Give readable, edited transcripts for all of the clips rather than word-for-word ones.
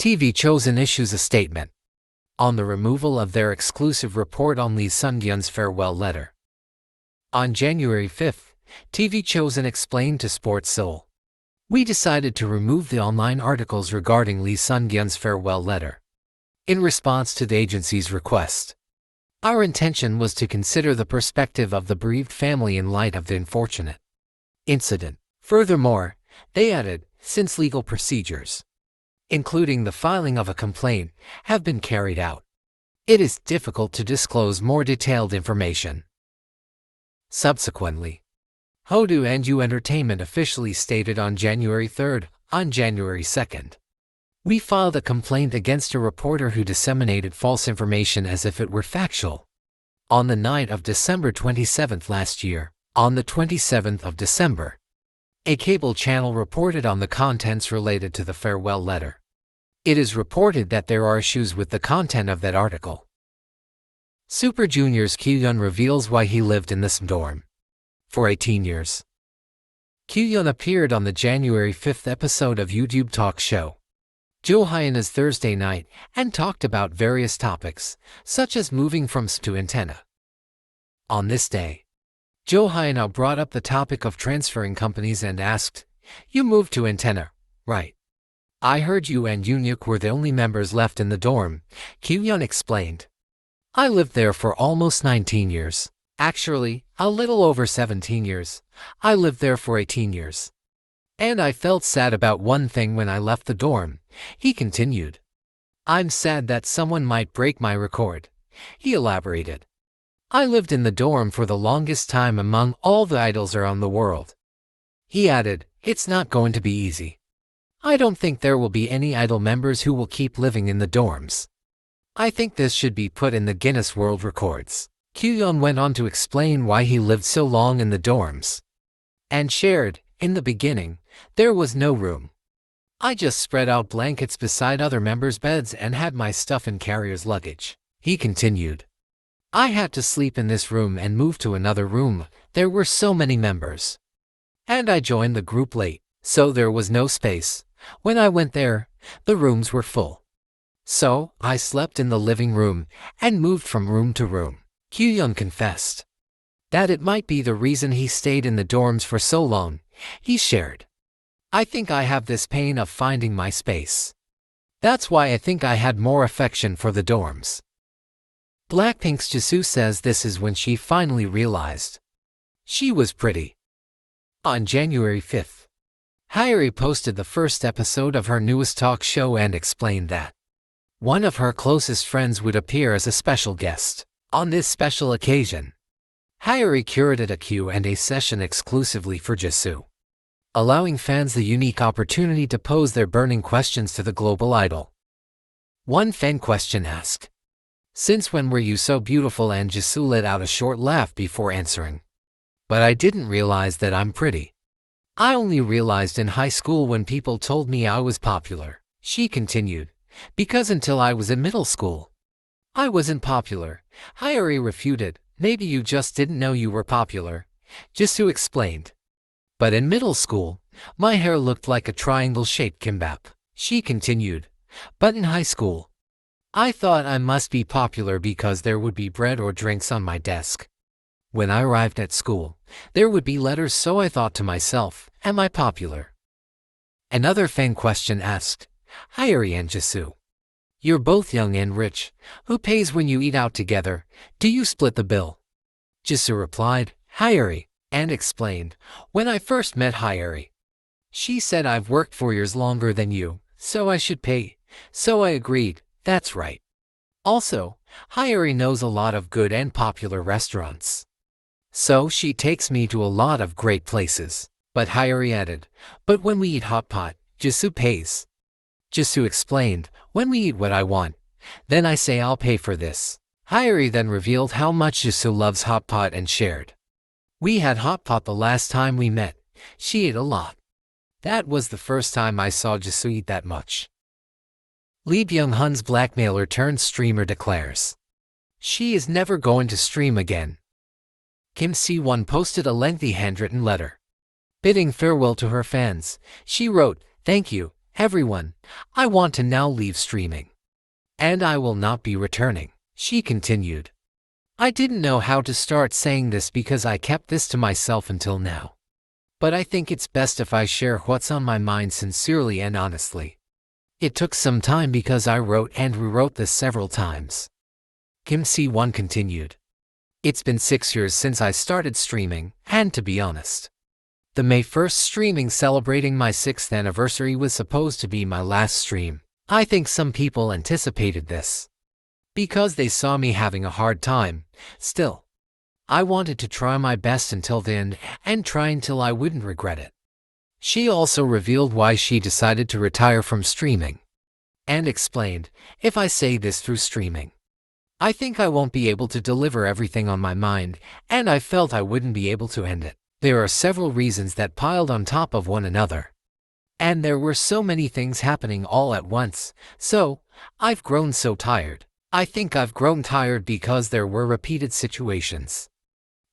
TV Chosun issues a statement on the removal of their exclusive report on Lee Sun Gyun's farewell letter. On January 5, TV Chosun explained to Sports Seoul, "We decided to remove the online articles regarding Lee Sun Gyun's farewell letter in response to the agency's request. Our intention was to consider the perspective of the bereaved family in light of the unfortunate incident. Furthermore," they added, "since legal procedures, including the filing of a complaint, have been carried out, it is difficult to disclose more detailed information." Subsequently, Hodu and U Entertainment officially stated on January 3, "On January 2, we filed a complaint against a reporter who disseminated false information as if it were factual. On the night of December 27 last year, on the 27th of December, a cable channel reported on the contents related to the farewell letter. It is reported that there are issues with the content of that article." Super Junior's Kyuhyun reveals why he lived in this dorm for 18 years. Kyuhyun appeared on the January 5 episode of YouTube talk show Hyun's Thursday Night and talked about various topics, such as moving from S to antenna. On this day, Hyun brought up the topic of transferring companies and asked, "You moved to antenna, right? I heard you and Jungkook were the only members left in the dorm," Kyuhyun explained. "I lived there for almost 19 years. Actually, a little over 17 years. I lived there for 18 years. And I felt sad about one thing when I left the dorm," he continued. "I'm sad that someone might break my record," he elaborated. "I lived in the dorm for the longest time among all the idols around the world." He added, "It's not going to be easy. I don't think there will be any idol members who will keep living in the dorms. I think this should be put in the Guinness World Records." Kyuhyun went on to explain why he lived so long in the dorms and shared, "In the beginning, there was no room. I just spread out blankets beside other members' beds and had my stuff in carrier's luggage," he continued. "I had to sleep in this room and move to another room. There were so many members. And I joined the group late, so there was no space. When I went there, the rooms were full. So, I slept in the living room and moved from room to room." Kyuhyun confessed that it might be the reason he stayed in the dorms for so long. He shared, "I think I have this pain of finding my space. That's why I think I had more affection for the dorms." BLACKPINK's Jisoo says this is when she finally realized she was pretty. On January 5, Hybe posted the first episode of her newest talk show and explained that one of her closest friends would appear as a special guest. On this special occasion, Hybe curated a Q&A session exclusively for Jisoo, allowing fans the unique opportunity to pose their burning questions to the global idol. One fan question asked, "Since when were you so beautiful?" and Jisoo let out a short laugh before answering, "But I didn't realize that I'm pretty. I only realized in high school when people told me I was popular," she continued, "because until I was in middle school, I wasn't popular." Hybe refuted, "Maybe you just didn't know you were popular," Jisoo explained. "But in middle school, my hair looked like a triangle-shaped kimbap," she continued. "But in high school, I thought I must be popular because there would be bread or drinks on my desk. When I arrived at school, there would be letters, so I thought to myself, am I popular?" Another fan question asked, "Hybe and Jisoo, you're both young and rich. Who pays when you eat out together? Do you split the bill?" Jisoo replied, "Hybe," and explained, "When I first met Hybe, she said I've worked 4 years longer than you, so I should pay. So I agreed, that's right. Also, Hybe knows a lot of good and popular restaurants. So she takes me to a lot of great places." But Hybe added, "But when we eat hot pot, Jisoo pays." Jisoo explained, "When we eat what I want, then I say I'll pay for this." Hybe then revealed how much Jisoo loves hot pot and shared, "We had hot pot the last time we met. She ate a lot. That was the first time I saw Jisoo eat that much." Byung Hun's blackmailer turned streamer declares she is never going to stream again. Kim Si-won posted a lengthy handwritten letter bidding farewell to her fans. She wrote, "Thank you, Everyone, I want to now leave streaming. And I will not be returning, she continued. I didn't know how to start saying this because I kept this to myself until now. But I think it's best if I share what's on my mind sincerely and honestly. It took some time because I wrote and rewrote this several times. Kim Si-won continued. It's been 6 years since I started streaming, and to be honest, the May 1st streaming celebrating my 6th anniversary was supposed to be my last stream. I think some people anticipated this because they saw me having a hard time. Still, I wanted to try my best until the end and try until I wouldn't regret it. She also revealed why she decided to retire from streaming and explained, if I say this through streaming, I think I won't be able to deliver everything on my mind, and I felt I wouldn't be able to end it. There are several reasons that piled on top of one another. And there were so many things happening all at once, so I've grown so tired. I think I've grown tired because there were repeated situations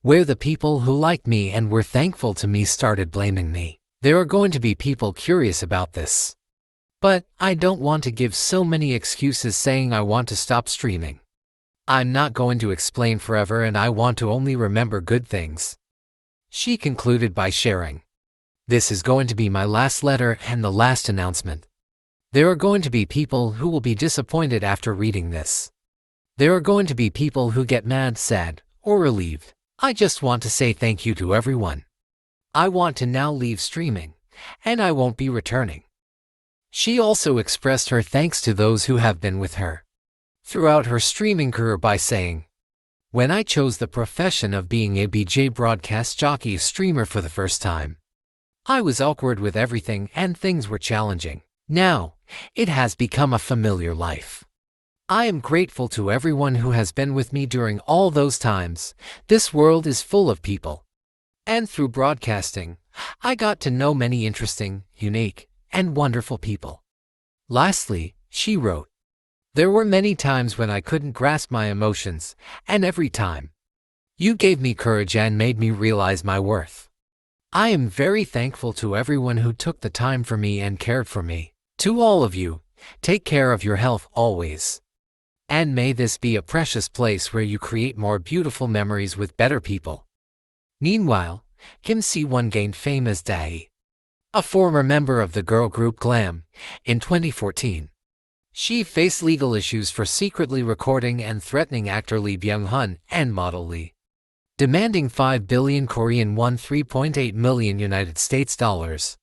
where the people who liked me and were thankful to me started blaming me. There are going to be people curious about this. But I don't want to give so many excuses saying I want to stop streaming. I'm not going to explain forever and I want to only remember good things. She concluded by sharing. This is going to be my last letter and the last announcement. There are going to be people who will be disappointed after reading this. There are going to be people who get mad, sad, or relieved. I just want to say thank you to everyone. I want to now leave streaming, and I won't be returning. She also expressed her thanks to those who have been with her throughout her streaming career by saying, when I chose the profession of being a BJ broadcast jockey streamer for the first time, I was awkward with everything and things were challenging. Now, it has become a familiar life. I am grateful to everyone who has been with me during all those times. This world is full of people. And through broadcasting, I got to know many interesting, unique, and wonderful people. Lastly, she wrote, there were many times when I couldn't grasp my emotions, and every time, you gave me courage and made me realize my worth. I am very thankful to everyone who took the time for me and cared for me. To all of you, take care of your health always. And may this be a precious place where you create more beautiful memories with better people. Meanwhile, Kim Si-won gained fame as Dae, a former member of the girl group Glam, in 2014. She faced legal issues for secretly recording and threatening actor Lee Byung Hun and model Lee, demanding 5 billion Korean won $3.8 million United States dollars